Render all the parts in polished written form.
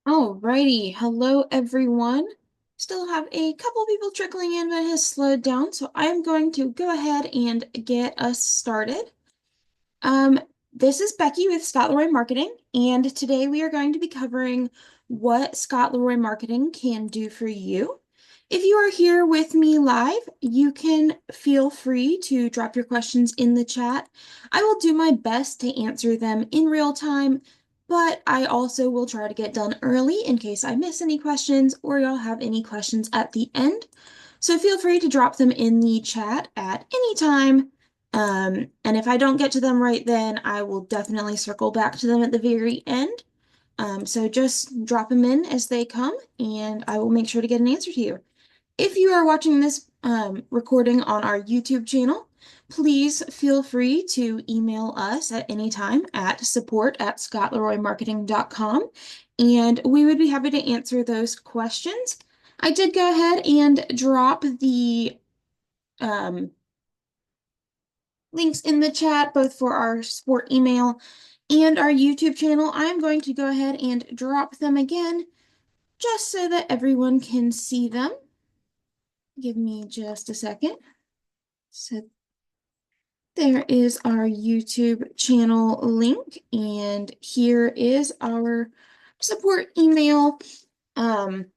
Alrighty, hello everyone. Still have a couple people trickling in, but it has slowed down, so I'm going to go ahead and get us started. Um, this is Becky with Scott Leroy Marketing, and today we are going to be covering what Scott Leroy Marketing can do for you. If you are here with me live, you can feel free to drop your questions in the chat. I will do my best to answer them in real time, but I also will try to get done early in case I miss any questions or y'all have any questions at the end. So feel free to drop them in the chat at any time. And if I don't get to them right then, I will definitely circle back to them at the very end. So just drop them in as they come, and I will make sure to get an answer to you. If you are watching this recording on our YouTube channel, please feel free to email us at any time at support@scottleroymarketing.com, and we would be happy to answer those questions. I did go ahead and drop the um, links in the chat, both for our support email and our YouTube channel. I'm going to go ahead and drop them again just so that everyone can see them. Give me just a second. So there is our YouTube channel link, and here is our support email. Um,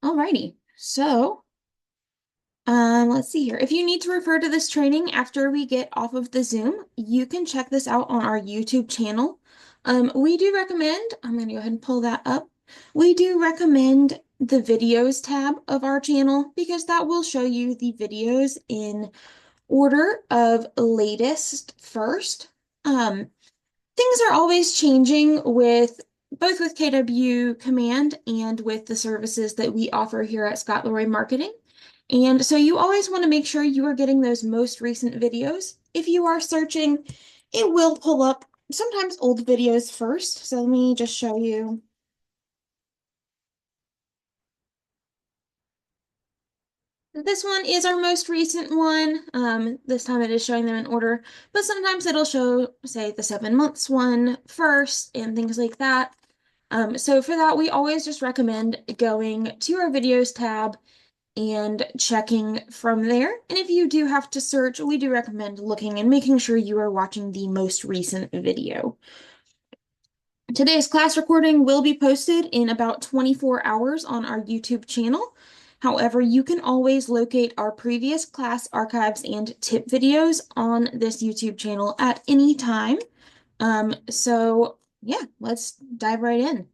Alrighty, so let's see here. If you need to refer to this training after we get off of the Zoom, you can check this out on our YouTube channel. We do recommend, I'm going to go ahead and pull that up. We do recommend the videos tab of our channel because that will show you the videos in order of latest first. Things are always changing with both with KW Command and with the services that we offer here at Scott Leroy Marketing. And so you always want to make sure you are getting those most recent videos. If you are searching, it will pull up sometimes old videos first. So let me just show you. This one is our most recent one. This time it is showing them in order, but sometimes it'll show, say, the 7 months one first and things like that. So for that, we always just recommend going to our videos tab and checking from there. And if you do have to search, we do recommend looking and making sure you are watching the most recent video. Today's class recording will be posted in about 24 hours on our YouTube channel. However, you can always locate our previous class archives and tip videos on this YouTube channel at any time. So yeah, let's dive right in.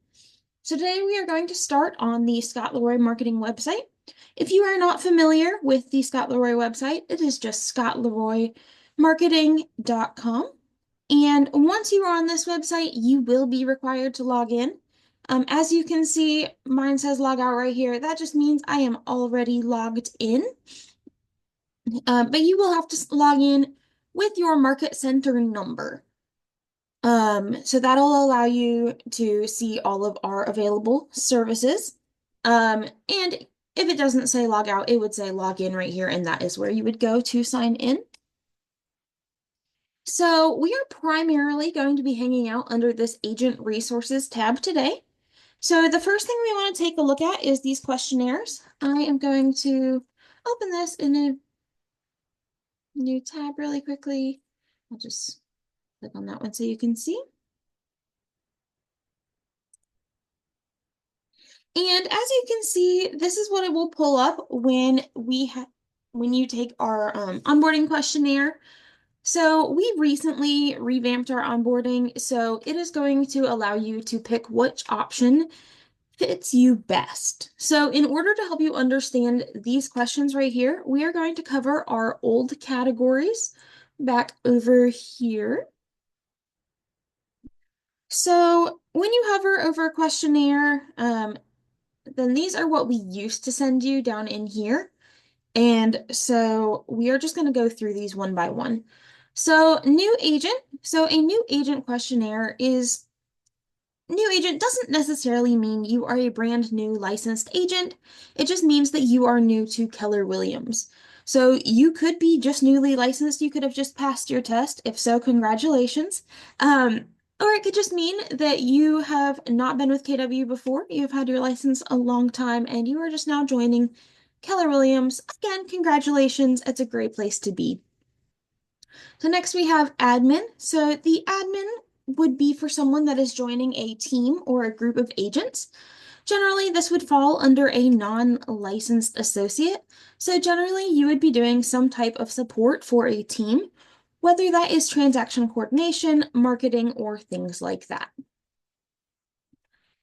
So today we are going to start on the Scott Leroy Marketing website. If you are not familiar with the Scott Leroy website, it is just scottleroymarketing.com. And once you are on this website, you will be required to log in. As you can see, mine says log out right here. That just means I am already logged in. But you will have to log in with your market center number. So that'll allow you to see all of our available services. And if it doesn't say log out, it would say log in right here, and that is where you would go to sign in. So we are primarily going to be hanging out under this Agent Resources tab today. So the first thing we want to take a look at is these questionnaires. I am going to open this in a new tab really quickly. I'll just click on that one so you can see. And as you can see, this is what it will pull up when you take our onboarding questionnaire. So we recently revamped our onboarding, so it is going to allow you to pick which option fits you best. So in order to help you understand these questions right here, we are going to cover our old categories back over here. So when you hover over a questionnaire, then these are what we used to send you down in here. And so we are just going to go through these one by one. So new agent. So a new agent questionnaire is new agent doesn't necessarily mean you are a brand new licensed agent. It just means that you are new to Keller Williams. So you could be just newly licensed. You could have just passed your test. If so, congratulations. Or it could just mean that you have not been with KW before. You've had your license a long time and you are just now joining Keller Williams. Again, congratulations. It's a great place to be. So next we have admin. So the admin would be for someone that is joining a team or a group of agents. Generally, this would fall under a non-licensed associate. So generally, you would be doing some type of support for a team, whether that is transaction coordination, marketing, or things like that.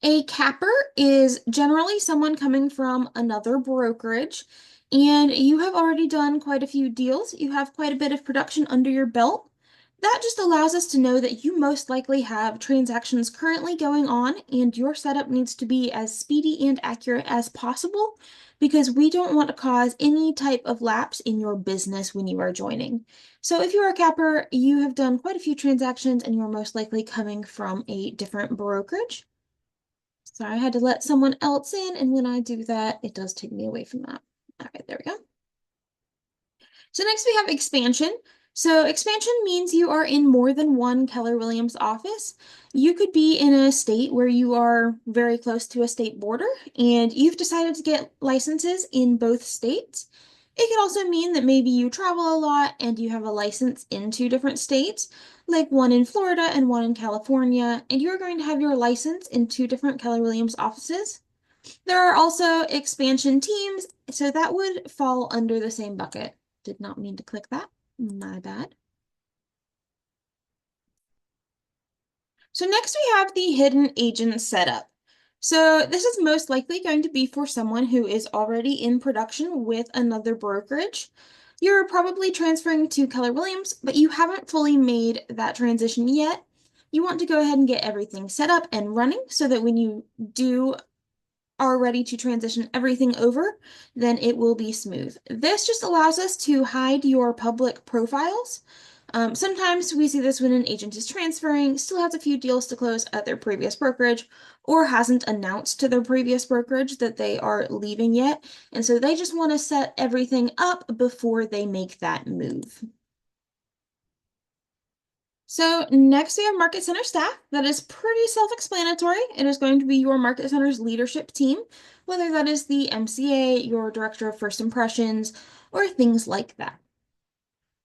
A capper is generally someone coming from another brokerage, and you have already done quite a few deals. You have quite a bit of production under your belt. That just allows us to know that you most likely have transactions currently going on, and your setup needs to be as speedy and accurate as possible because we don't want to cause any type of lapse in your business when you are joining. So if you're a capper, you have done quite a few transactions and you're most likely coming from a different brokerage. Sorry, I had to let someone else in, and when I do that, it does take me away from that. All right, there we go. So next we have expansion. So expansion means you are in more than one Keller Williams office. You could be in a state where you are very close to a state border and you've decided to get licenses in both states. It could also mean that maybe you travel a lot and you have a license in two different states, like one in Florida and one in California, and you're going to have your license in two different Keller Williams offices. There are also expansion teams, so that would fall under the same bucket. Did not mean to click that. My bad. So next we have the hidden agent setup. So this is most likely going to be for someone who is already in production with another brokerage. You're probably transferring to Keller Williams, but you haven't fully made that transition yet. You want to go ahead and get everything set up and running so that when you are ready to transition everything over, then it will be smooth. This just allows us to hide your public profiles. Sometimes we see this when an agent is transferring, still has a few deals to close at their previous brokerage, or hasn't announced to their previous brokerage that they are leaving yet. And so they just want to set everything up before they make that move. So next we have Market Center staff. That is pretty self-explanatory. It is going to be your Market Center's leadership team, whether that is the MCA, your Director of First Impressions, or things like that.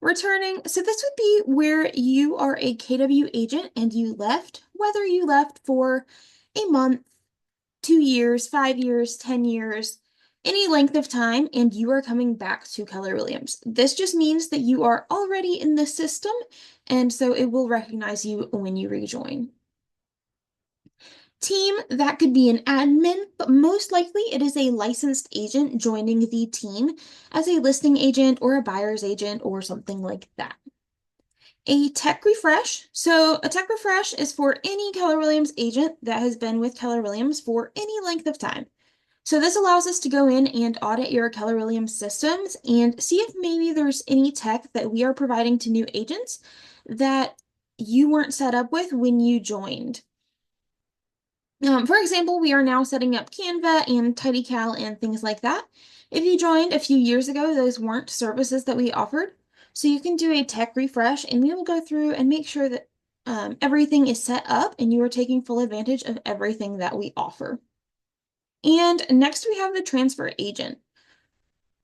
Returning, so this would be where you are a KW agent and you left, whether you left for a month, 2 years, 5 years, 10 years, any length of time, and you are coming back to Keller Williams. This just means that you are already in the system, and so it will recognize you when you rejoin. Team, that could be an admin, but most likely it is a licensed agent joining the team as a listing agent or a buyer's agent or something like that. A tech refresh. So a tech refresh is for any Keller Williams agent that has been with Keller Williams for any length of time. So this allows us to go in and audit your Keller Williams systems and see if maybe there's any tech that we are providing to new agents that you weren't set up with when you joined. For example, we are now setting up Canva and TidyCal and things like that. If you joined a few years ago, those weren't services that we offered. So you can do a tech refresh and we will go through and make sure that everything is set up and you are taking full advantage of everything that we offer. And next we have the transfer agent.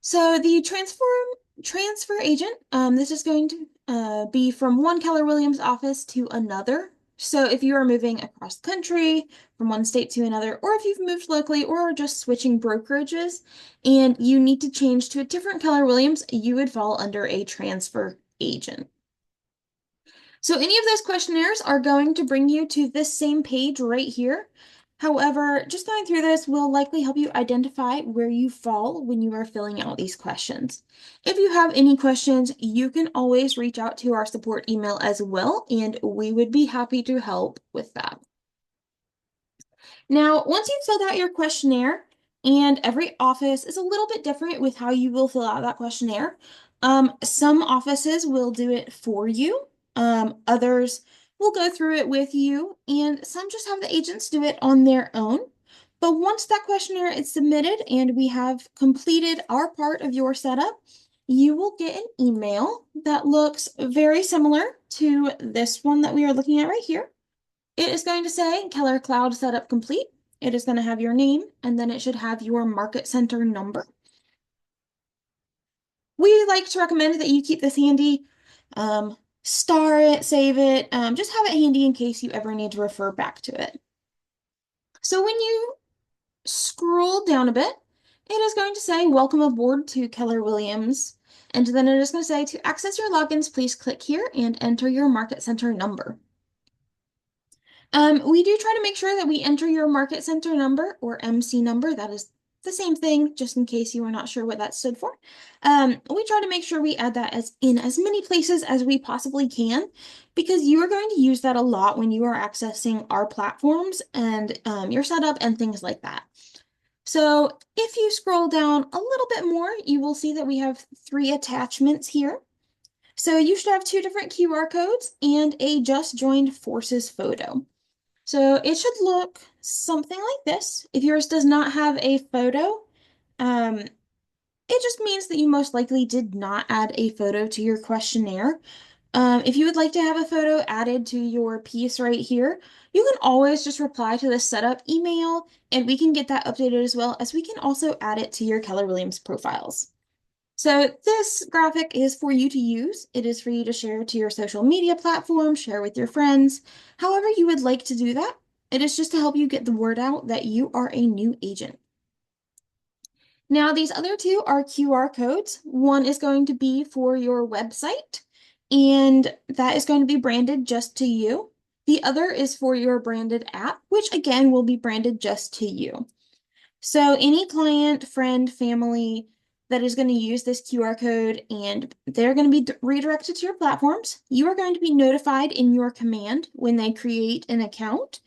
So the transfer agent, this is going to be from one Keller Williams office to another. So if you are moving across the country from one state to another, or if you've moved locally or are just switching brokerages and you need to change to a different Keller Williams, you would fall under a transfer agent. So any of those questionnaires are going to bring you to this same page right here. However, just going through this will likely help you identify where you fall when you are filling out these questions. If you have any questions, you can always reach out to our support email as well, and we would be happy to help with that. Now, once you've filled out your questionnaire, and every office is a little bit different with how you will fill out that questionnaire. Some offices will do it for you. Others will go through it with you, and some just have the agents do it on their own. But once that questionnaire is submitted and we have completed our part of your setup, you will get an email that looks very similar to this one that we are looking at right here. It is going to say Keller Cloud setup complete. It is going to have your name, and then it should have your market center number. We like to recommend that you keep this handy. Star it, save it, just have it handy in case you ever need to refer back to it. So when you scroll down a bit, it is going to say welcome aboard to Keller Williams. And then it is going to say to access your logins, please click here and enter your market center number. We do try to make sure that we enter your market center number or MC number. That is the same thing, just in case you are not sure what that stood for. We try to make sure we add that in as many places as we possibly can, because you are going to use that a lot when you are accessing our platforms and your setup and things like that. So if you scroll down a little bit more, you will see that we have 3 attachments here. So you should have 2 different QR codes and a just joined forces photo. So it should look something like this. If yours does not have a photo, it just means that you most likely did not add a photo to your questionnaire. If you would like to have a photo added to your piece right here, you can always just reply to the setup email and we can get that updated, as well as we can also add it to your Keller Williams profiles. So this graphic is for you to use. It is for you to share to your social media platform, share with your friends, however you would like to do that. It is just to help you get the word out that you are a new agent. Now, these other 2 are QR codes. One is going to be for your website, and that is going to be branded just to you. The other is for your branded app, which again will be branded just to you. So any client, friend, family that is going to use this QR code and they're going to be redirected to your platforms, you are going to be notified in your command when they create an account,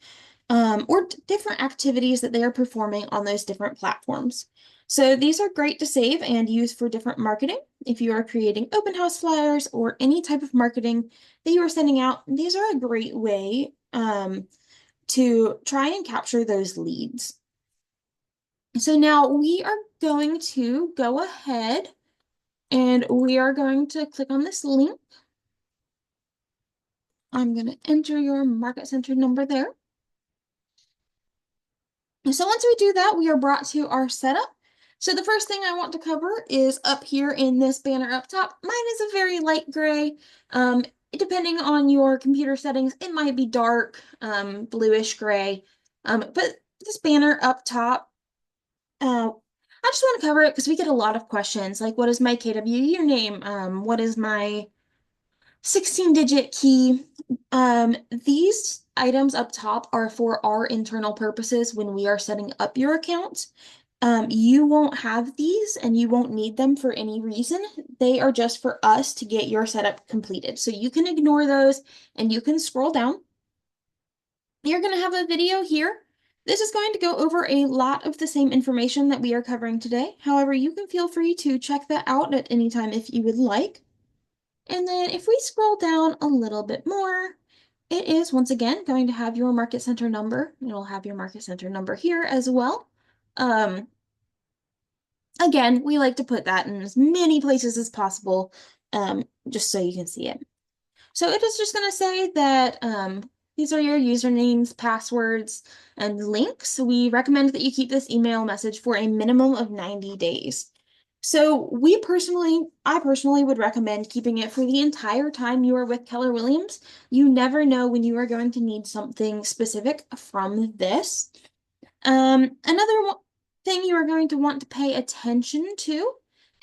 or different activities that they are performing on those different platforms. So these are great to save and use for different marketing. If you are creating open house flyers or any type of marketing that you are sending out, these are a great way to try and capture those leads. So now we are going to go ahead and we are going to click on this link. I'm going to enter your market center number there. So once we do that, we are brought to our setup. So the first thing I want to cover is up here in this banner up top. Mine is a very light gray. Depending on your computer settings, it might be dark, bluish gray. But this banner up top, I just want to cover it because we get a lot of questions, like what is my KW username? What is my 16-digit key? These items up top are for our internal purposes when we are setting up your account. You won't have these and you won't need them for any reason. They are just for us to get your setup completed. So you can ignore those and you can scroll down. You're going to have a video here. This is going to go over a lot of the same information that we are covering today. However, you can feel free to check that out at any time if you would like. And then if we scroll down a little bit more, it is once again going to have your market center number. It'll have your market center number here as well. Again, we like to put that in as many places as possible, just so you can see it. So it is just going to say that these are your usernames, passwords, and links. We recommend that you keep this email message for a minimum of 90 days. So I personally would recommend keeping it for the entire time you are with Keller Williams. You never know when you are going to need something specific from this. Another thing you are going to want to pay attention to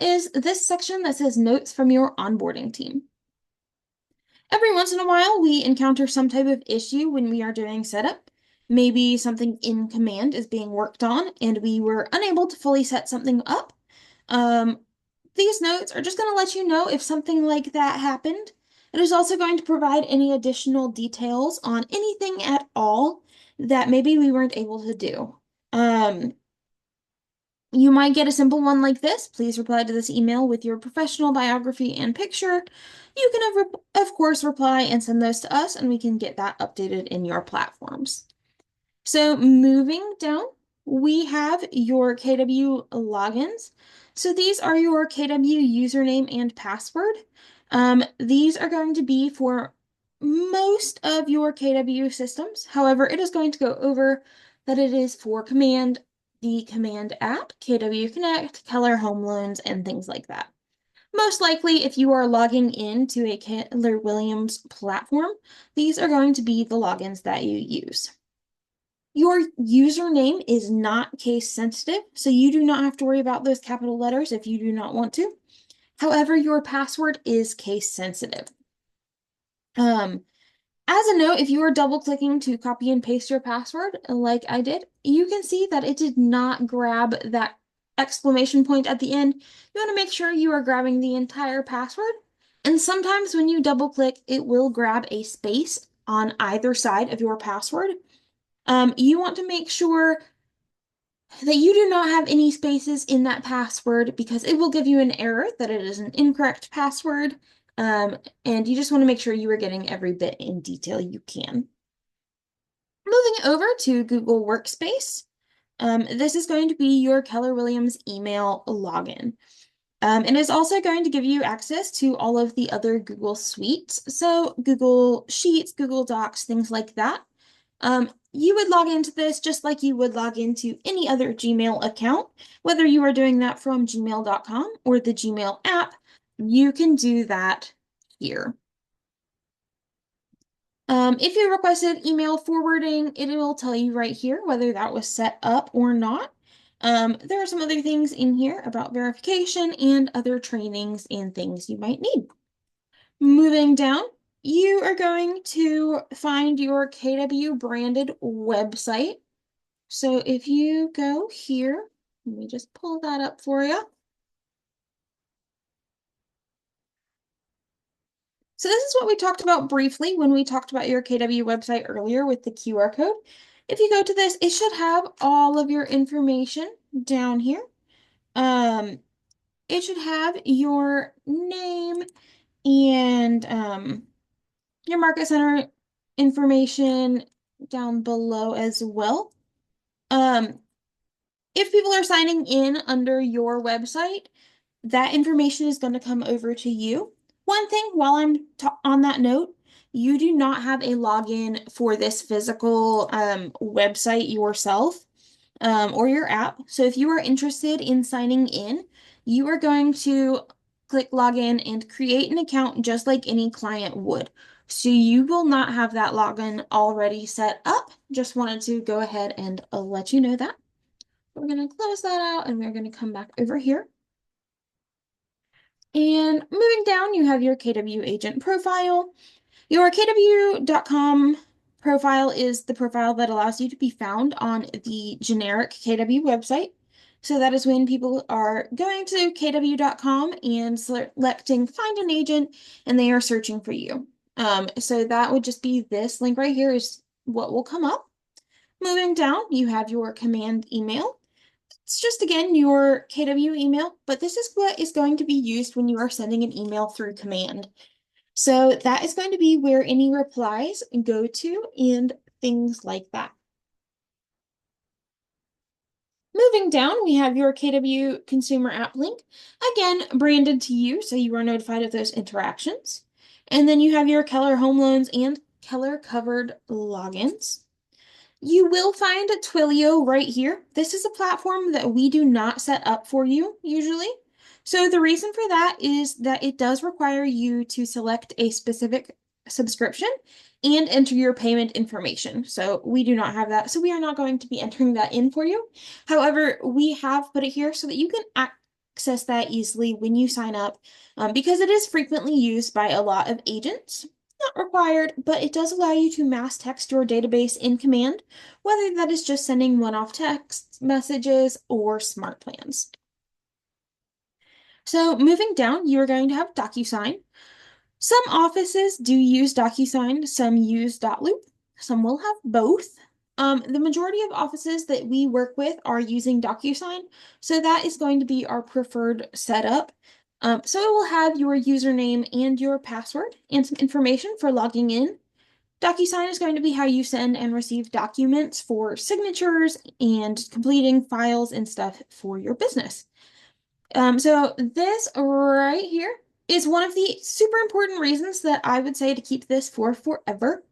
is this section that says notes from your onboarding team. Every once in a while, we encounter some type of issue when we are doing setup. Maybe something in command is being worked on and we were unable to fully set something up. These notes are just going to let you know if something like that happened. It is also going to provide any additional details on anything at all that maybe we weren't able to do. You might get a simple one like this. Please reply to this email with your professional biography and picture. You can, of course, reply and send those to us, and we can get that updated in your platforms. So moving down, we have your KW logins. So these are your KW username and password. These are going to be for most of your KW systems. However, it is going to go over that it is for Command, the Command app, KW Connect, Keller Home Loans, and things like that. Most likely, if you are logging into a Keller Williams platform, these are going to be the logins that you use. Your username is not case sensitive, so you do not have to worry about those capital letters if you do not want to. However, your password is case sensitive. As a note, if you are double clicking to copy and paste your password, like I did, you can see that it did not grab that exclamation point at the end. You want to make sure you are grabbing the entire password. And sometimes when you double click, it will grab a space on either side of your password. You want to make sure that you do not have any spaces in that password because it will give you an error that it is an incorrect password. And you just want to make sure you are getting every bit in detail you can. Moving over to Google Workspace, this is going to be your Keller Williams email login. And it's also going to give you access to all of the other Google suites. So Google Sheets, Google Docs, things like that. You would log into this just like you would log into any other Gmail account, whether you are doing that from gmail.com or the Gmail app, you can do that here. If you requested email forwarding, it will tell you right here whether that was set up or not. There are some other things in here about verification and other trainings and things you might need. Moving down, you are going to find your KW branded website. So if you go here, let me just pull that up for you. So this is what we talked about briefly when we talked about your KW website earlier with the QR code. If you go to this, it should have all of your information down here. It should have your name and your market center information down below as well. If people are signing in under your website, that information is going to come over to you. One thing while I'm on that note, you do not have a login for this physical website yourself or your app. So if you are interested in signing in, you are going to click login and create an account just like any client would. So you will not have that login already set up. Just wanted to go ahead and let you know that. We're going to close that out and we're going to come back over here. And moving down, you have your KW agent profile. Your KW.com profile is the profile that allows you to be found on the generic KW website. So that is when people are going to kw.com and selecting find an agent and they are searching for you. So that would just be this link right here is what will come up. Moving down, you have your command email. It's just, again, your KW email, but this is what is going to be used when you are sending an email through command. So that is going to be where any replies go to and things like that. Moving down, we have your KW consumer app link, again, branded to you, so you are notified of those interactions. And then you have your Keller Home Loans and Keller Covered logins. You will find Twilio right here. This is a platform that we do not set up for you usually. So the reason for that is that it does require you to select a specific subscription and enter your payment information. So we do not have that. So we are not going to be entering that in for you. However, we have put it here so that you can access that easily when you sign up because it is frequently used by a lot of agents. Not required, but it does allow you to mass text your database in command, whether that is just sending one-off text messages or smart plans. So moving down, you are going to have DocuSign. Some offices do use DocuSign, some use Dotloop, some will have both. The majority of offices that we work with are using DocuSign, so that is going to be our preferred setup. So it will have your username and your password and some information for logging in. DocuSign is going to be how you send and receive documents for signatures and completing files and stuff for your business. So this right here is one of the super important reasons that I would say to keep this for forever.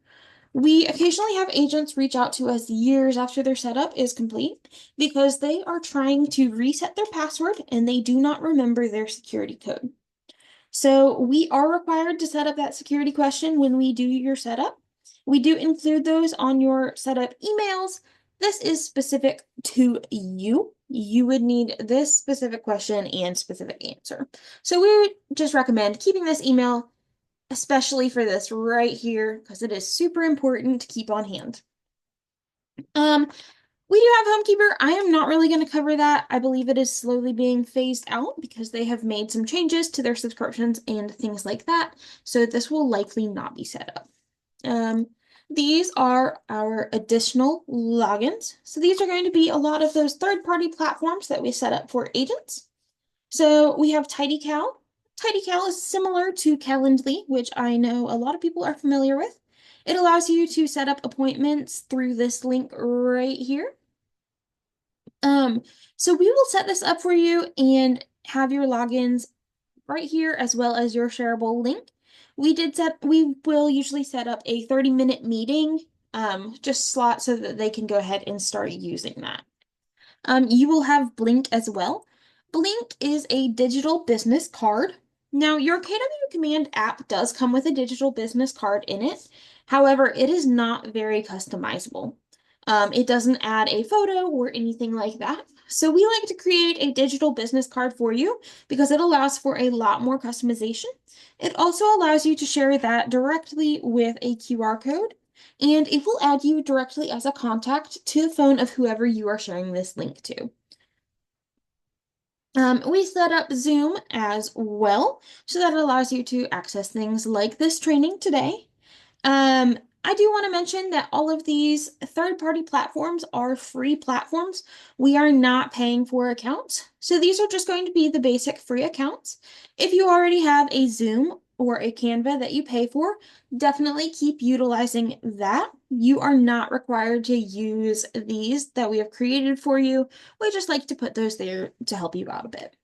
We occasionally have agents reach out to us years after their setup is complete because they are trying to reset their password and they do not remember their security code. So we are required to set up that security question when we do your setup. We do include those on your setup emails. This is specific to you. You would need this specific question and specific answer. So we would just recommend keeping this email, especially for this right here, because it is super important to keep on hand. Um, we do have Homekeeper. I am not really going to cover that. I believe it is slowly being phased out because they have made some changes to their subscriptions and things like that. So this will likely not be set up. These are our additional logins. So these are going to be a lot of those third-party platforms that we set up for agents. So we have TidyCal. TidyCal is similar to Calendly, which I know a lot of people are familiar with. It allows you to set up appointments through this link right here. Um, so we will set this up for you and have your logins right here as well as your shareable link. We will usually set up a 30-minute meeting, just slot so that they can go ahead and start using that. You will have Blink as well. Blink is a digital business card. Now, your KW Command app does come with a digital business card in it. However, it is not very customizable. It doesn't add a photo or anything like that. So we like to create a digital business card for you because it allows for a lot more customization. It also allows you to share that directly with a QR code, and it will add you directly as a contact to the phone of whoever you are sharing this link to. We set up Zoom as well, so that allows you to access things like this training today. I do want to mention that all of these third-party platforms are free platforms. We are not paying for accounts. So these are just going to be the basic free accounts. If you already have a Zoom or a Canva that you pay for, definitely keep utilizing that. You are not required to use these that we have created for you. We just like to put those there to help you out a bit.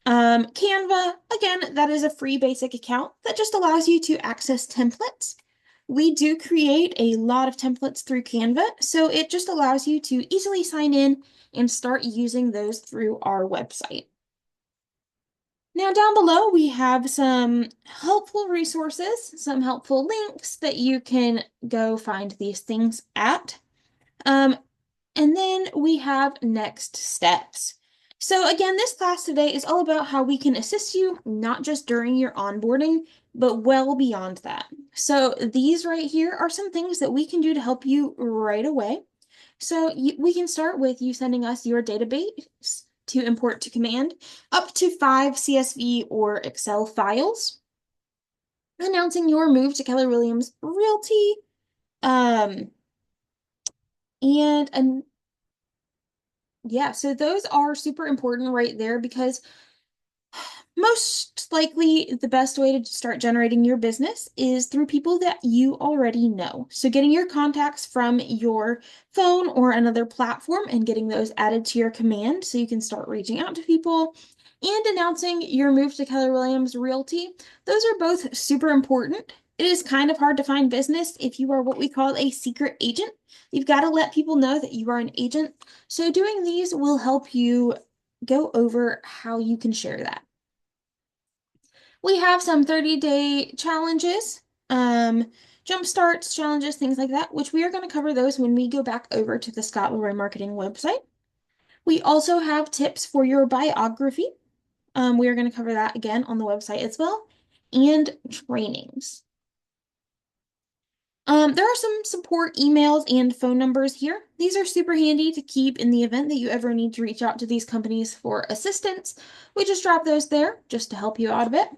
Canva, again, that is a free basic account that just allows you to access templates. We do create a lot of templates through Canva, so it just allows you to easily sign in and start using those through our website. Now down below, we have some helpful resources, some helpful links that you can go find these things at. And then we have next steps. So again, this class today is all about how we can assist you, not just during your onboarding, but well beyond that. So these right here are some things that we can do to help you right away. So we can start with you sending us your database to import to command, up to 5 CSV or Excel files, announcing your move to Keller Williams Realty, and yeah, so those are super important right there because most likely the best way to start generating your business is through people that you already know. So getting your contacts from your phone or another platform and getting those added to your command so you can start reaching out to people and announcing your move to Keller Williams Realty. Those are both super important. It is kind of hard to find business if you are what we call a secret agent. You've got to let people know that you are an agent. So doing these will help you go over how you can share that. We have some 30-day challenges, jump starts, challenges, things like that, which we are going to cover those when we go back over to the Scott Leroy Marketing website. We also have tips for your biography. We are going to cover that again on the website as well, and trainings. There are some support emails and phone numbers here. These are super handy to keep in the event that you ever need to reach out to these companies for assistance. We just drop those there just to help you out a bit.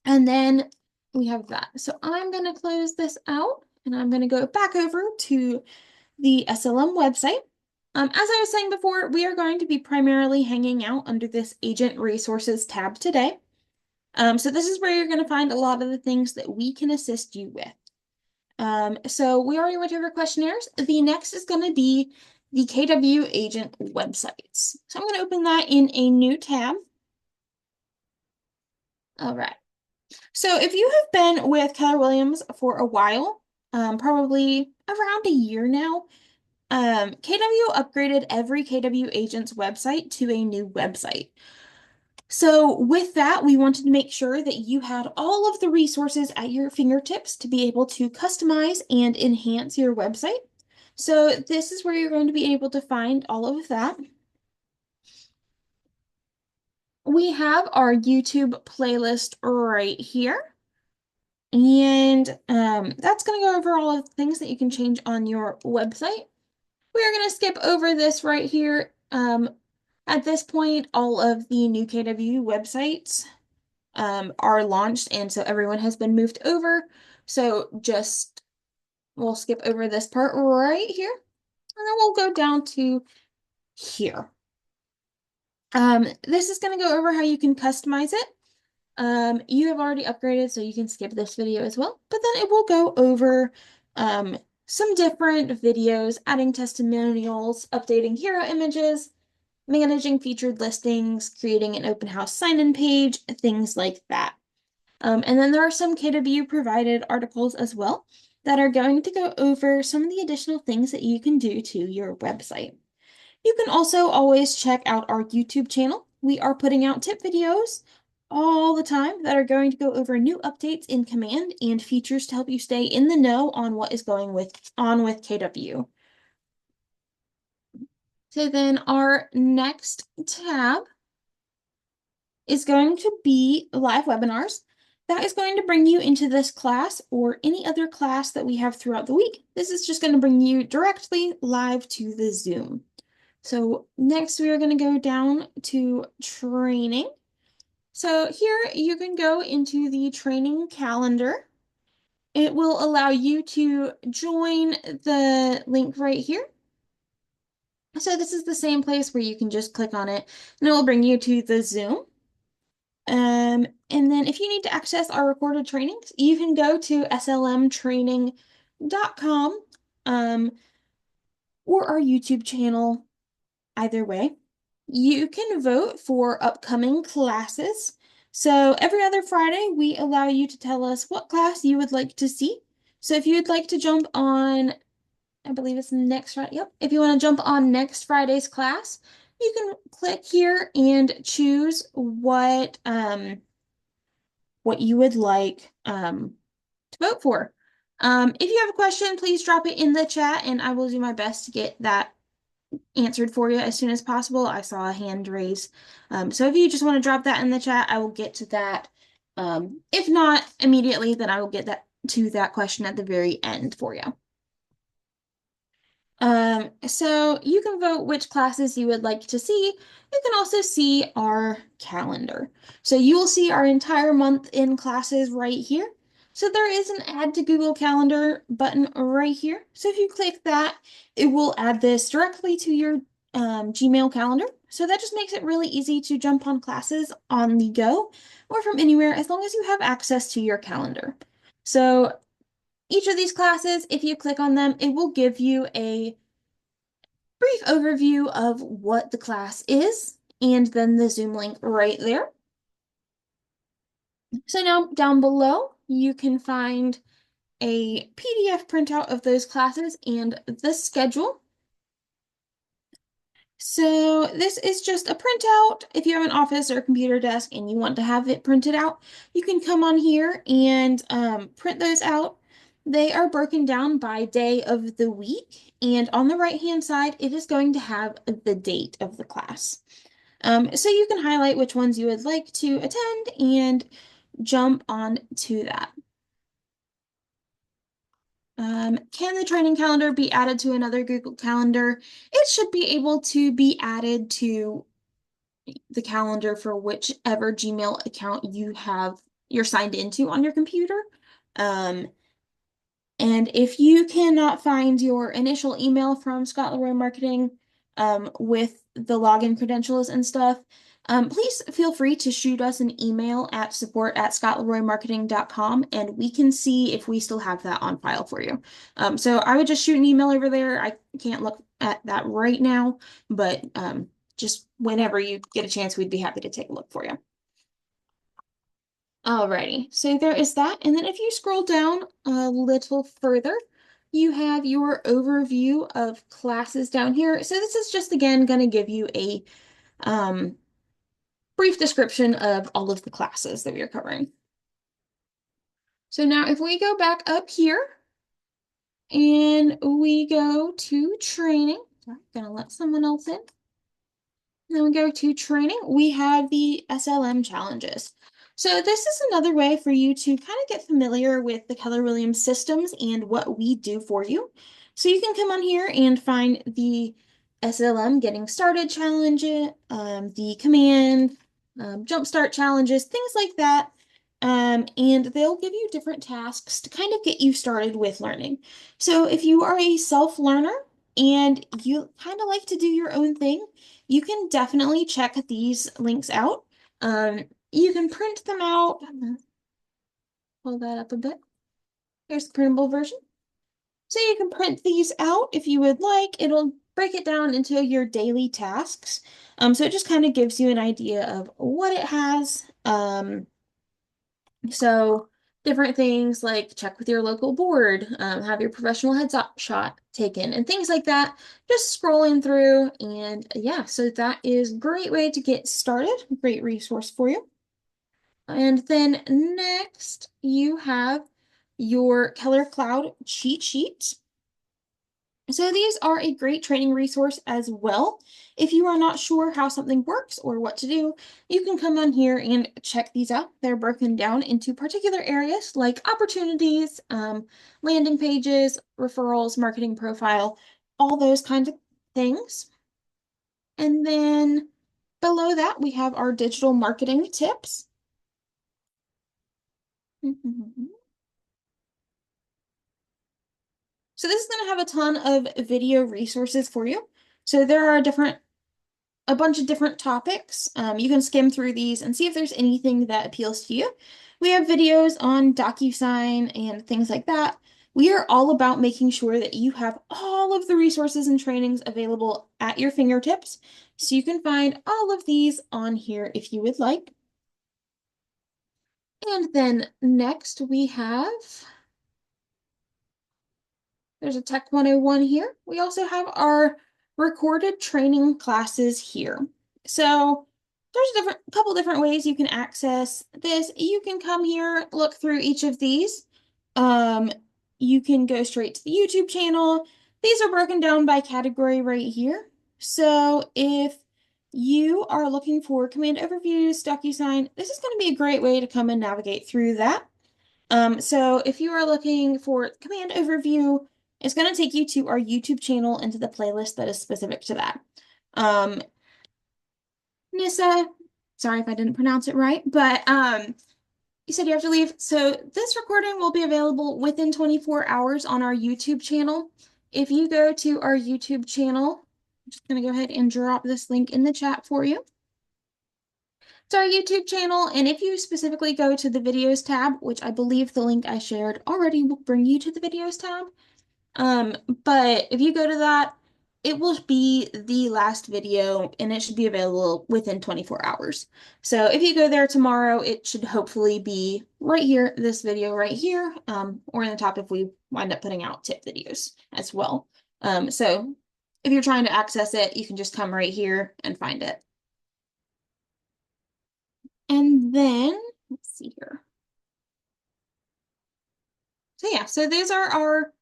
And then we have that. So I'm going to close this out and I'm going to go back over to the SLM website. As I was saying before, we are going to be primarily hanging out under this Agent Resources tab today. So this is where you're going to find a lot of the things that we can assist you with. So we already went over questionnaires. The next is going to be the KW agent websites. So I'm going to open that in a new tab. All right. So if you have been with Keller Williams for a while, probably around a year now, KW upgraded every KW agent's website to a new website. So with that, we wanted to make sure that you had all of the resources at your fingertips to be able to customize and enhance your website. So this is where you're going to be able to find all of that. We have our YouTube playlist right here. And that's going to go over all of the things that you can change on your website. We're going to skip over this right here. At this point, all of the new KW websites are launched, and so everyone has been moved over. So just we'll skip over this part right here, and then we'll go down to here. This is going to go over how you can customize it. You have already upgraded, so you can skip this video as well, but then it will go over some different videos, adding testimonials, updating hero images, managing featured listings, creating an open house sign-in page, things like that. And then there are some KW provided articles as well that are going to go over some of the additional things that you can do to your website. You can also always check out our YouTube channel. We are putting out tip videos all the time that are going to go over new updates in command and features to help you stay in the know on what is going on with KW. So then our next tab is going to be live webinars. That is going to bring you into this class or any other class that we have throughout the week. This is just going to bring you directly live to the Zoom. So next we are going to go down to training. So here you can go into the training calendar. It will allow you to join the link right here. So this is the same place where you can just click on it and it will bring you to the Zoom. And then if you need to access our recorded trainings, you can go to slmtraining.com or our YouTube channel, either way. You can vote for upcoming classes. So every other Friday, we allow you to tell us what class you would like to see. So if you would like to jump on, I believe it's next Friday. Yep. If you want to jump on next Friday's class, you can click here and choose what you would like to vote for. If you have a question, please drop it in the chat and I will do my best to get that answered for you as soon as possible. I saw a hand raise. So if you just want to drop that in the chat, I will get to that. If not immediately, then I will get to that question at the very end for you. So you can vote which classes you would like to see. You can also see our calendar. So you will see our entire month in classes right here. So there is an add to Google Calendar button right here. So if you click that, it will add this directly to your Gmail calendar. So that just makes it really easy to jump on classes on the go or from anywhere as long as you have access to your calendar. So each of these classes, if you click on them, it will give you a brief overview of what the class is and then the Zoom link right there. So now down below, you can find a PDF printout of those classes and the schedule. So this is just a printout. If you have an office or a computer desk and you want to have it printed out, you can come on here and print those out. They are broken down by day of the week, and on the right-hand side, it is going to have the date of the class. So you can highlight which ones you would like to attend and jump on to that. Can the training calendar be added to another Google Calendar? It should be able to be added to the calendar for whichever Gmail account you're signed into on your computer. And if you cannot find your initial email from Scott Leroy Marketing with the login credentials and stuff, please feel free to shoot us an email at support@scottleroymarketing.com and we can see if we still have that on file for you. So I would just shoot an email over there. I can't look at that right now, but just whenever you get a chance, we'd be happy to take a look for you. Alrighty, so there is that. And then if you scroll down a little further, you have your overview of classes down here. So this is just again going to give you a um, brief description of all of the classes that we are covering. So now if we go back up here and we go to training, I'm gonna let someone else in. Then we go to training, we have the SLM challenges. So this is another way for you to kind of get familiar with the Keller Williams systems and what we do for you. So you can come on here and find the SLM getting started challenge, the command, jumpstart challenges, things like that. And they'll give you different tasks to kind of get you started with learning. So if you are a self-learner and you kind of like to do your own thing, you can definitely check these links out. You can print them out. I'm gonna pull that up a bit. Here's the printable version. So you can print these out if you would like. It'll break it down into your daily tasks. So it just kind of gives you an idea of what it has. So different things like check with your local board, have your professional heads-up shot taken, and things like that. Just scrolling through, and yeah, so that is a great way to get started. Great resource for you. And then next, you have your Keller Cloud cheat sheet. So these are a great training resource as well. If you are not sure how something works or what to do, you can come on here and check these out. They're broken down into particular areas like opportunities, landing pages, referrals, marketing profile, all those kinds of things. And then below that, we have our digital marketing tips. So this is going to have a ton of video resources for you. So there are a bunch of different topics. You can skim through these and see if there's anything that appeals to you. We have videos on DocuSign and things like that. We are all about making sure that you have all of the resources and trainings available at your fingertips. So you can find all of these on here if you would like. And then next we have there's a Tech 101 here. We also have our recorded training classes here. So there's a couple different ways you can access this. You can come here, look through each of these. You can go straight to the YouTube channel. These are broken down by category right here. So if you are looking for command overviews, DocuSign, this is going to be a great way to come and navigate through that. So if you are looking for command overview, it's going to take you to our YouTube channel and to the playlist that is specific to that. Nissa, sorry if I didn't pronounce it right, but you said you have to leave. So this recording will be available within 24 hours on our YouTube channel. If you go to our YouTube channel, I'm just going to go ahead and drop this link in the chat for you. It's our YouTube channel, and if you specifically go to the videos tab, which I believe the link I shared already will bring you to the videos tab, but if you go to that, it will be the last video and it should be available within 24 hours. So if you go there tomorrow, it should hopefully be right here, this video right here, or in the top if we wind up putting out tip videos as well. So if you're trying to access it, you can just come right here and find it. And then, let's see here. So yeah, so these are our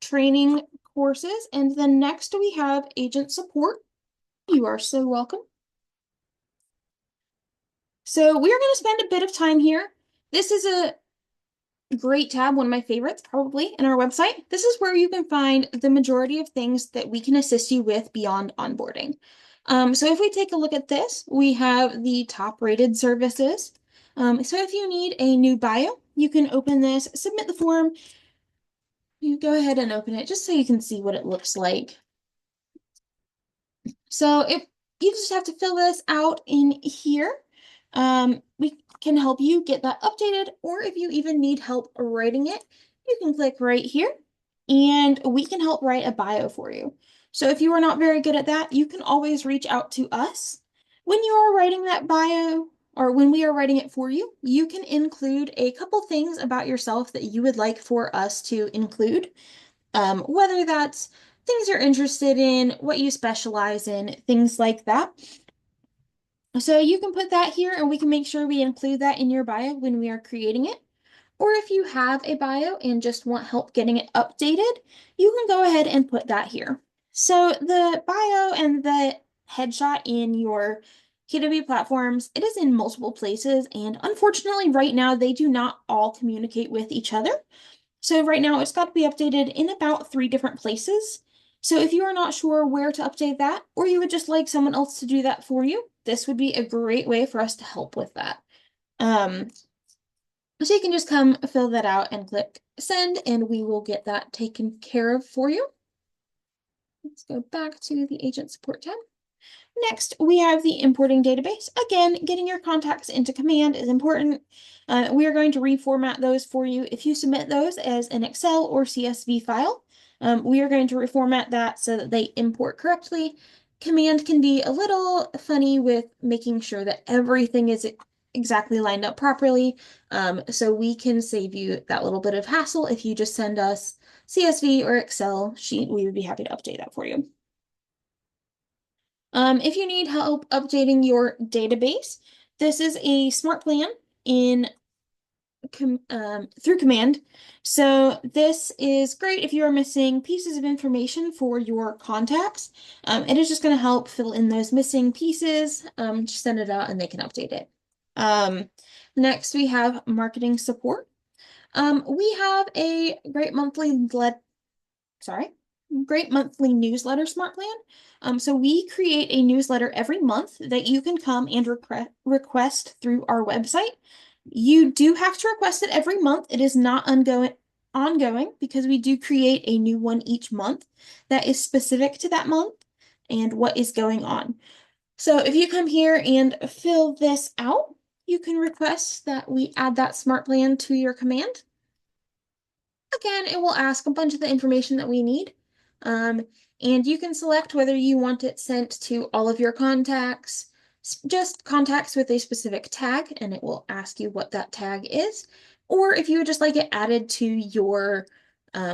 training courses. And then next we have agent support. You are so welcome. So we're going to spend a bit of time here. This is a great tab, one of my favorites probably in our website. This is where you can find the majority of things that we can assist you with beyond onboarding. So if we take a look at this, we have the top rated services. So if you need a new bio, you can open this, submit the form. You go ahead and open it just so you can see what it looks like. So if you just have to fill this out in here, we can help you get that updated, or if you even need help writing it, you can click right here and we can help write a bio for you. So if you are not very good at that, you can always reach out to us. When you are writing that bio, or when we are writing it for you, you can include a couple things about yourself that you would like for us to include, whether that's things you're interested in, what you specialize in, things like that. So you can put that here and we can make sure we include that in your bio when we are creating it. Or if you have a bio and just want help getting it updated, you can go ahead and put that here. So the bio and the headshot in your KW platforms, it is in multiple places, and unfortunately right now they do not all communicate with each other. So right now it's got to be updated in about 3 different places. So if you are not sure where to update that, or you would just like someone else to do that for you, this would be a great way for us to help with that. So you can just come fill that out and click send, and we will get that taken care of for you. Let's go back to the agent support tab. Next, we have the importing database. Again, getting your contacts into command is important. We are going to reformat those for you. If you submit those as an Excel or CSV file, we are going to reformat that so that they import correctly. Command can be a little funny with making sure that everything is exactly lined up properly. So we can save you that little bit of hassle. If you just send us CSV or Excel sheet, we would be happy to update that for you. If you need help updating your database, this is a smart plan in through command. So this is great if you are missing pieces of information for your contacts. It is just going to help fill in those missing pieces. Just send it out and they can update it. Next, we have marketing support. We have a great monthly newsletter smart plan. So we create a newsletter every month that you can come and request through our website. You do have to request it every month. It is not ongoing because we do create a new one each month that is specific to that month and what is going on. So if you come here and fill this out, you can request that we add that smart plan to your command. Again, it will ask a bunch of the information that we need. And you can select whether you want it sent to all of your contacts, just contacts with a specific tag, and it will ask you what that tag is. Or if you would just like it added to your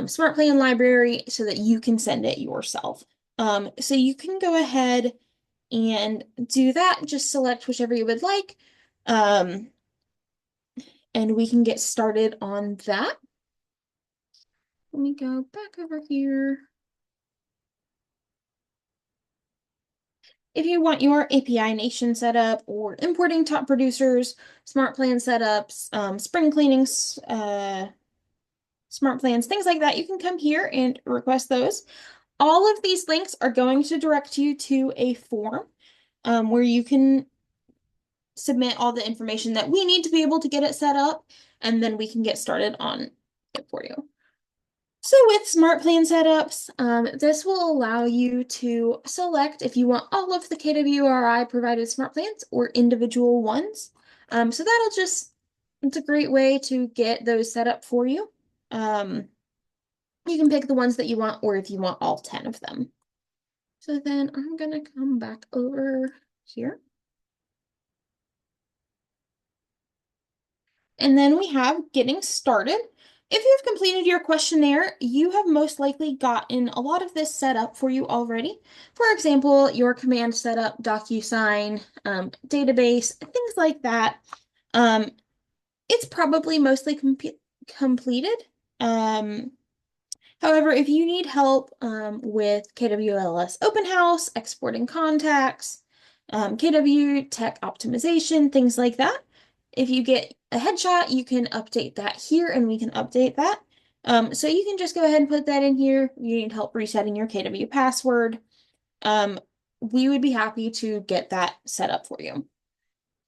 smart plan library so that you can send it yourself. So you can go ahead and do that. Just select whichever you would like. And we can get started on that. Let me go back over here. If you want your API nation set up or importing top producers, smart plan setups, spring cleanings, smart plans, things like that, you can come here and request those. All of these links are going to direct you to a form where you can submit all the information that we need to be able to get it set up, and then we can get started on it for you. So with smart plan setups, this will allow you to select if you want all of the KWRI provided smart plans or individual ones. So it's a great way to get those set up for you. You can pick the ones that you want, or if you want all 10 of them. So then I'm gonna come back over here. And then we have getting started. If you've completed your questionnaire, you have most likely gotten a lot of this set up for you already. For example, your command setup, DocuSign, database, things like that. It's probably mostly completed. However, if you need help with KWLS Open House, exporting contacts, KW tech optimization, things like that, if you get a headshot, you can update that here and we can update that. So you can just go ahead and put that in here. You need help resetting your KW password. We would be happy to get that set up for you.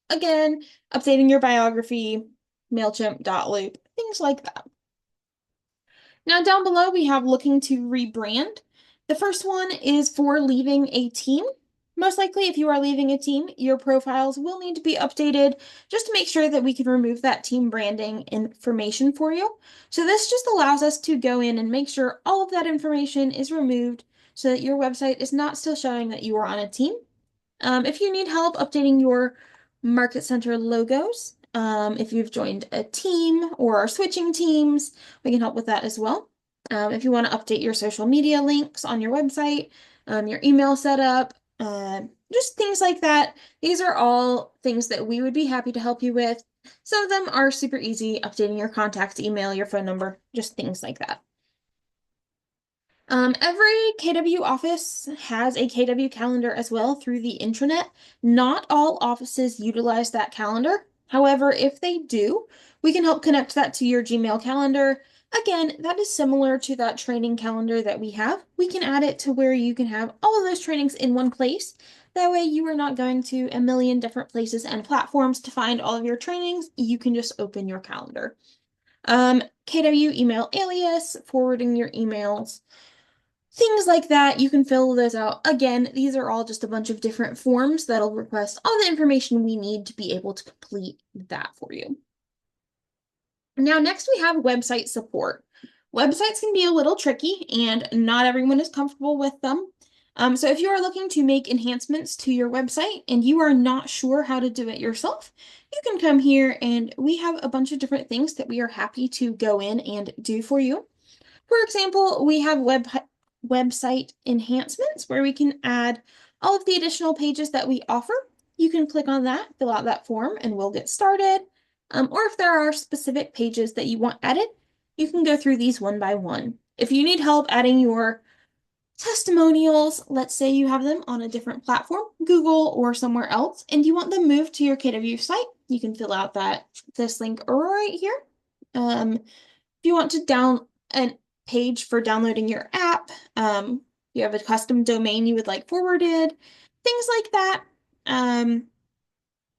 Again, updating your biography, MailChimp.loop, things like that. Now down below, we have looking to rebrand. The first one is for leaving a team. Most likely, if you are leaving a team, your profiles will need to be updated just to make sure that we can remove that team branding information for you. So this just allows us to go in and make sure all of that information is removed so that your website is not still showing that you are on a team. If you need help updating your market center logos. If you've joined a team or are switching teams, we can help with that as well. If you want to update your social media links on your website, your email setup, just things like that. These are all things that we would be happy to help you with. Some of them are super easy, updating your contacts, email, your phone number, just things like that. Every KW office has a KW calendar as well through the intranet. Not all offices utilize that calendar. However, if they do, we can help connect that to your Gmail calendar. Again, that is similar to that training calendar that we have. We can add it to where you can have all of those trainings in one place. That way, you are not going to a million different places and platforms to find all of your trainings. You can just open your calendar. KW email alias, forwarding your emails. Things like that, you can fill those out. Again, these are all just a bunch of different forms that'll request all the information we need to be able to complete that for you. Now, next we have website support. Websites can be a little tricky and not everyone is comfortable with them. So if you are looking to make enhancements to your website and you are not sure how to do it yourself, you can come here and we have a bunch of different things that we are happy to go in and do for you. For example, we have website enhancements where we can add all of the additional pages that we offer. You can click on that, fill out that form, and we'll get started. Or if there are specific pages that you want added, you can go through these one by one. If you need help adding your testimonials, let's say you have them on a different platform, Google or somewhere else, and you want them moved to your KW site, you can fill out this link right here. If you want to down a page for downloading your app, you have a custom domain you would like forwarded, things like that.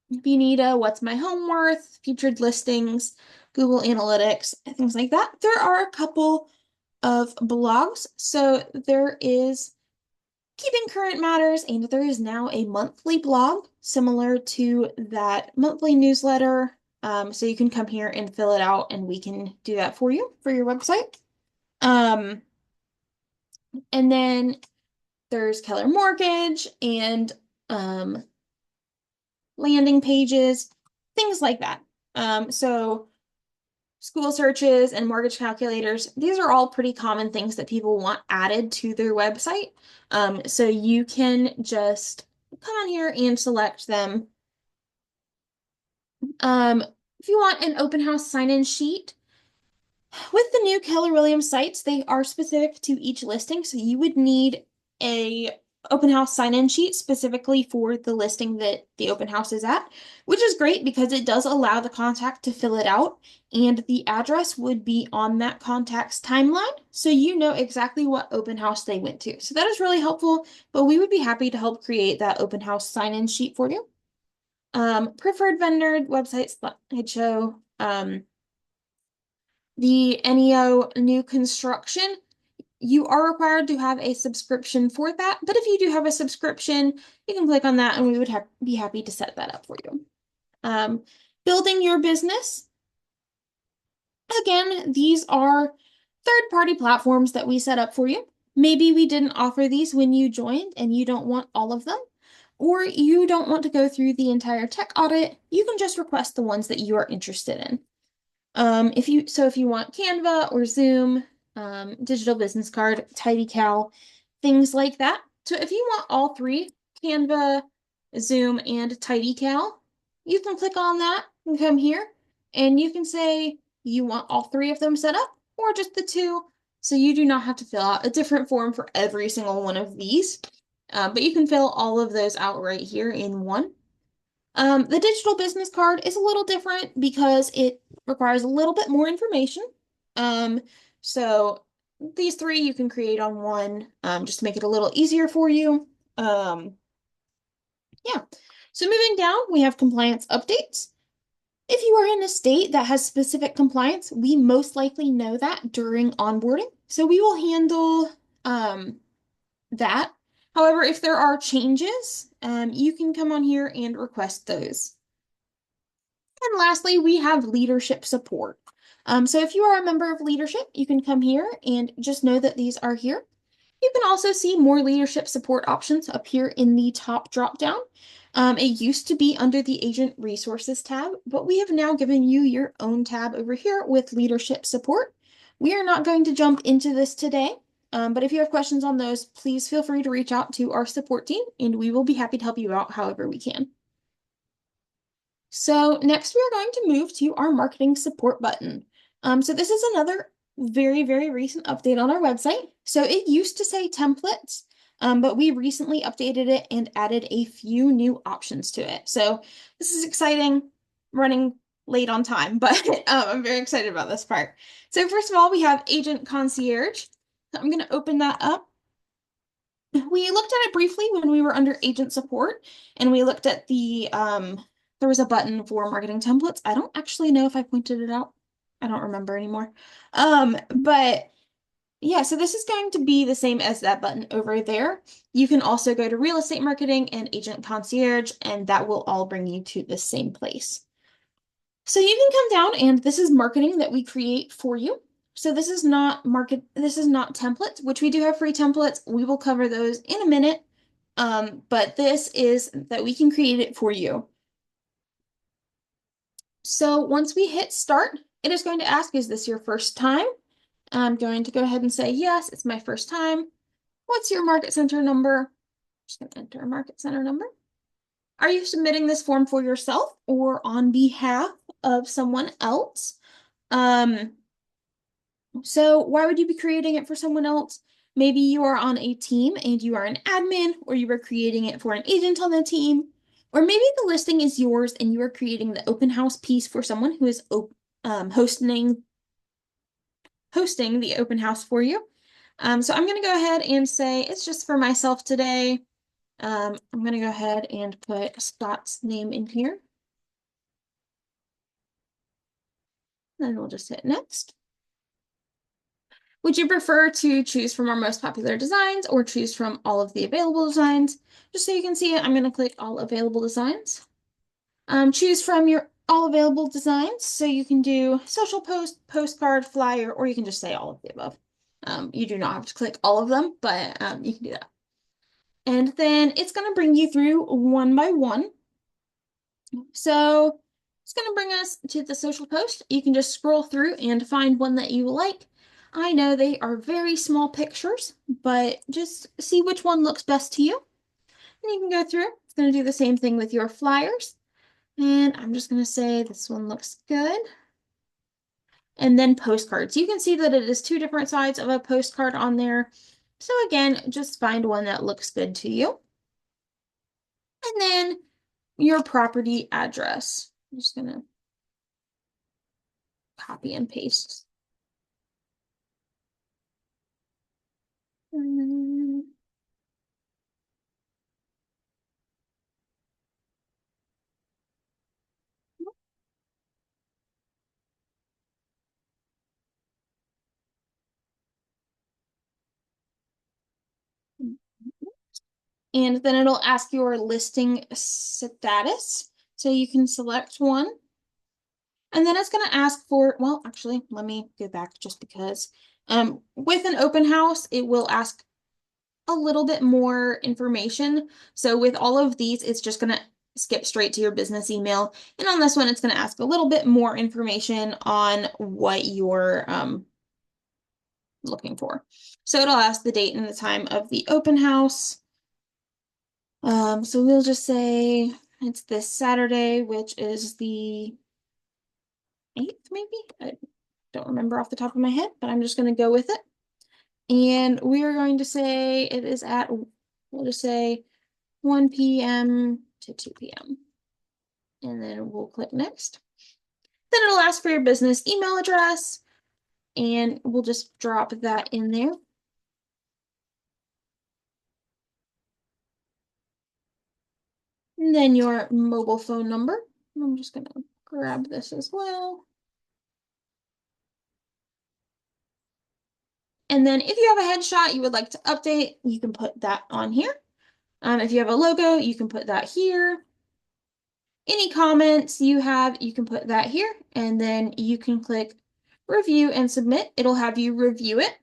If you need a what's my home worth, featured listings, Google Analytics, things like that. There are a couple of blogs. So there is Keeping Current Matters, and there is now a monthly blog similar to that monthly newsletter. So you can come here and fill it out and we can do that for you for your website. And then there's Keller Mortgage and landing pages, things like that. So school searches and mortgage calculators, these are all pretty common things that people want added to their website. So you can just come on here and select them. If you want an open house sign-in sheet, with the new Keller Williams sites, they are specific to each listing, so you would need a open house sign-in sheet specifically for the listing that the open house is at, which is great because it does allow the contact to fill it out, and the address would be on that contact's timeline, so you know exactly what open house they went to. So that is really helpful, but we would be happy to help create that open house sign-in sheet for you. Preferred vendor website slideshow. The NEO new construction, you are required to have a subscription for that. But if you do have a subscription, you can click on that and we would be happy to set that up for you. Building your business. Again, these are third-party platforms that we set up for you. Maybe we didn't offer these when you joined and you don't want all of them, or you don't want to go through the entire tech audit. You can just request the ones that you are interested in. If you want Canva or Zoom, digital business card, TidyCal, things like that. So if you want all three, Canva, Zoom, and TidyCal, you can click on that and come here and you can say you want all three of them set up or just the two. So you do not have to fill out a different form for every single one of these, but you can fill all of those out right here in one. The digital business card is a little different because it requires a little bit more information. So these three you can create on one, just to make it a little easier for you. Yeah. So moving down, we have compliance updates. If you are in a state that has specific compliance, we most likely know that during onboarding. So we will handle that. However, if there are changes, you can come on here and request those. And lastly, we have leadership support. So if you are a member of leadership, you can come here and just know that these are here. You can also see more leadership support options up here in the top drop down. It used to be under the Agent Resources tab, but we have now given you your own tab over here with leadership support. We are not going to jump into this today, but if you have questions on those, please feel free to reach out to our support team, and we will be happy to help you out however we can. So next we are going to move to our marketing support button. So this is another very, very recent update on our website. So it used to say templates, but we recently updated it and added a few new options to it. So this is exciting, running late on time, but I'm very excited about this part. So first of all, we have Agent Concierge. I'm going to open that up. We looked at it briefly when we were under agent support, and we looked at there was a button for marketing templates. I don't actually know if I pointed it out. I don't remember anymore. But yeah, so this is going to be the same as that button over there. You can also go to real estate marketing and agent concierge, and that will all bring you to the same place. So you can come down, and this is marketing that we create for you. So this is not templates, which we do have free templates. We will cover those in a minute. But this is that we can create it for you. So once we hit start, it is going to ask, is this your first time? I'm going to go ahead and say, yes, it's my first time. What's your market center number? I'm just going to enter a market center number. Are you submitting this form for yourself or on behalf of someone else? So why would you be creating it for someone else? Maybe you are on a team and you are an admin, or you are creating it for an agent on the team, or maybe the listing is yours and you are creating the open house piece for someone who is hosting the open house for you. So I'm going to go ahead and say it's just for myself today. I'm going to go ahead and put Scott's name in here. Then we'll just hit next. Would you prefer to choose from our most popular designs or choose from all of the available designs? Just so you can see it, I'm going to click all available designs. Choose from your all available designs. So you can do social post, postcard, flyer, or you can just say all of the above. You do not have to click all of them, but you can do that. And then it's going to bring you through one by one. So it's going to bring us to the social post. You can just scroll through and find one that you like. I know they are very small pictures, but just see which one looks best to you. And you can go through. It's going to do the same thing with your flyers. And I'm just going to say this one looks good. And then postcards. You can see that it is two different sides of a postcard on there. So again, just find one that looks good to you. And then your property address. I'm just going to copy and paste. And then it'll ask your listing status. So you can select one. And then it's going to ask for, well, actually, let me go back just because. With an open house, it will ask a little bit more information. So with all of these, it's just going to skip straight to your business email. And on this one, it's going to ask a little bit more information on what you're looking for. So it'll ask the date and the time of the open house. So we'll just say it's this Saturday, which is the 8th, maybe? I don't remember off the top of my head, but I'm just going to go with it. And we are going to say it is at, we'll just say 1 p.m. to 2 p.m. And then we'll click next. Then it'll ask for your business email address, and we'll just drop that in there. And then your mobile phone number. I'm just going to grab this as well. And then if you have a headshot you would like to update, you can put that on here. If you have a logo, you can put that here. Any comments you have, you can put that here. And then you can click review and submit. It'll have you review it.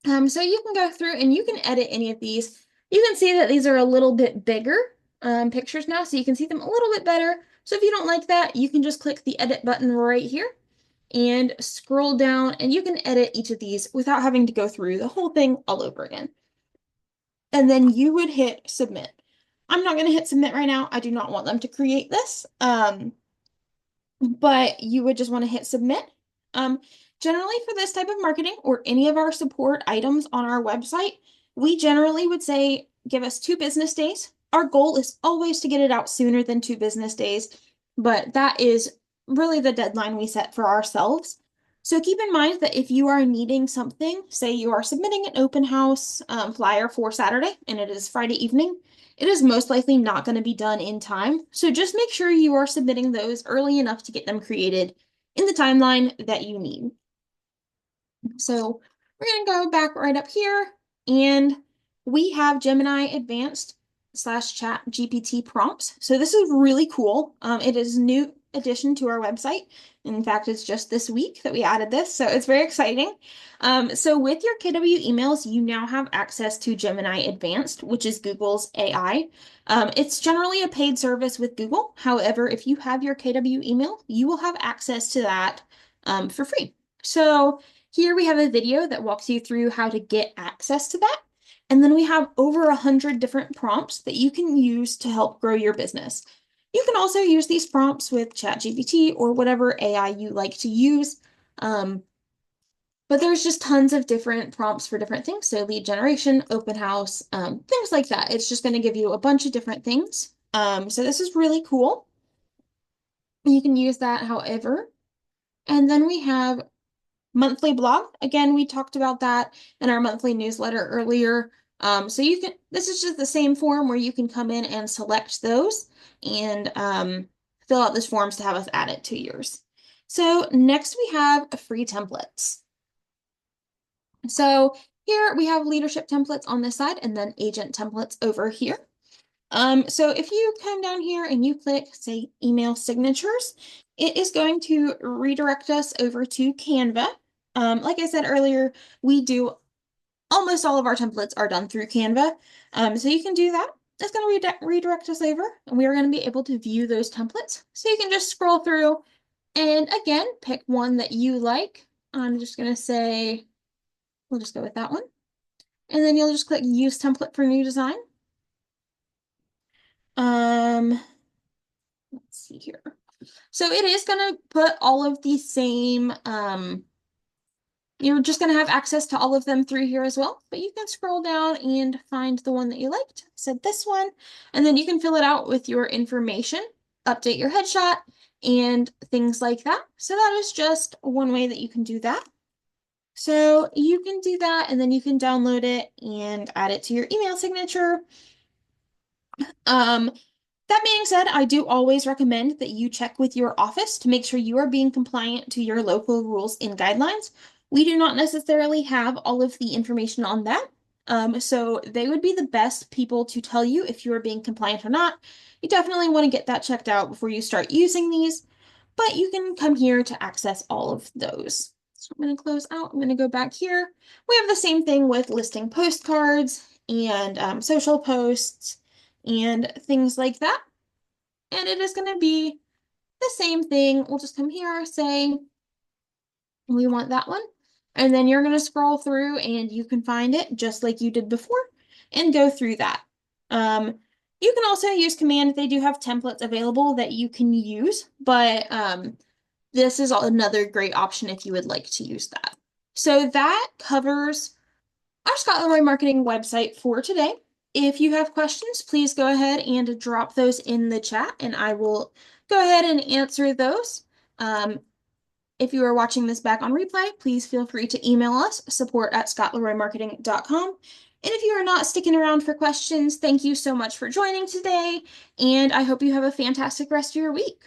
So you can go through and you can edit any of these. You can see that these are a little bit bigger. pictures now so you can see them a little bit better. So if you don't like that, you can just click the edit button right here and scroll down, and you can edit each of these without having to go through the whole thing all over again. And then you would hit submit. I'm not going to hit submit right now. I do not want them to create this. But you would just want to hit submit. Um, Generally for this type of marketing or any of our support items on our website, we generally would say give us 2 business days. Our goal is always to get it out sooner than 2 business days, but that is really the deadline we set for ourselves. So keep in mind that if you are needing something, say you are submitting an open house flyer for Saturday and it is Friday evening, it is most likely not going to be done in time. So just make sure you are submitting those early enough to get them created in the timeline that you need. So we're going to go back right up here, and we have Gemini Advanced / Chat GPT prompts. So this is really cool. It is a new addition to our website. In fact, it's just this week that we added this, so it's very exciting. So with your KW emails, you now have access to Gemini Advanced, which is Google's AI. It's generally a paid service with Google. However, if you have your KW email, you will have access to that for free. So here we have a video that walks you through how to get access to that. And then we have over 100 different prompts that you can use to help grow your business. You can also use these prompts with ChatGPT or whatever AI you like to use. But there's just tons of different prompts for different things. So lead generation, open house, things like that. It's just going to give you a bunch of different things. So this is really cool. You can use that however. And then we have monthly blog. Again, we talked about that in our monthly newsletter earlier. So you can, this is just the same form where you can come in and select those and fill out this forms to have us add it to yours. So next we have free templates. So here we have leadership templates on this side and then agent templates over here. So if you come down here and you click, say, email signatures, it is going to redirect us over to Canva. Like I said earlier, we do almost all of our templates are done through Canva. So you can do that. It's going to redirect us over, and we are going to be able to view those templates. So you can just scroll through and again, pick one that you like. I'm just going to say, we'll just go with that one. And then you'll just click use template for new design. Let's see here. So it is going to put all of the same, you're just going to have access to all of them through here as well, but you can scroll down and find the one that you liked. I said this one, and then you can fill it out with your information, update your headshot, and things like that. So that is just one way that you can do that. So you can do that, and then you can download it and add it to your email signature. That being said, I do always recommend that you check with your office to make sure you are being compliant to your local rules and guidelines. We do not necessarily have all of the information on that. So they would be the best people to tell you if you are being compliant or not. You definitely want to get that checked out before you start using these, but you can come here to access all of those. So I'm going to close out. I'm going to go back here. We have the same thing with listing postcards and social posts and things like that. And it is going to be the same thing. We'll just come here, say we want that one. And then you're going to scroll through and you can find it just like you did before and go through that. You can also use command. They do have templates available that you can use, but this is another great option if you would like to use that. So that covers our Scott Leroy Marketing website for today. If you have questions, please go ahead and drop those in the chat and I will go ahead and answer those. If you are watching this back on replay, please feel free to email us, support@scottleroymarketing.com. And if you are not sticking around for questions, thank you so much for joining today, and I hope you have a fantastic rest of your week.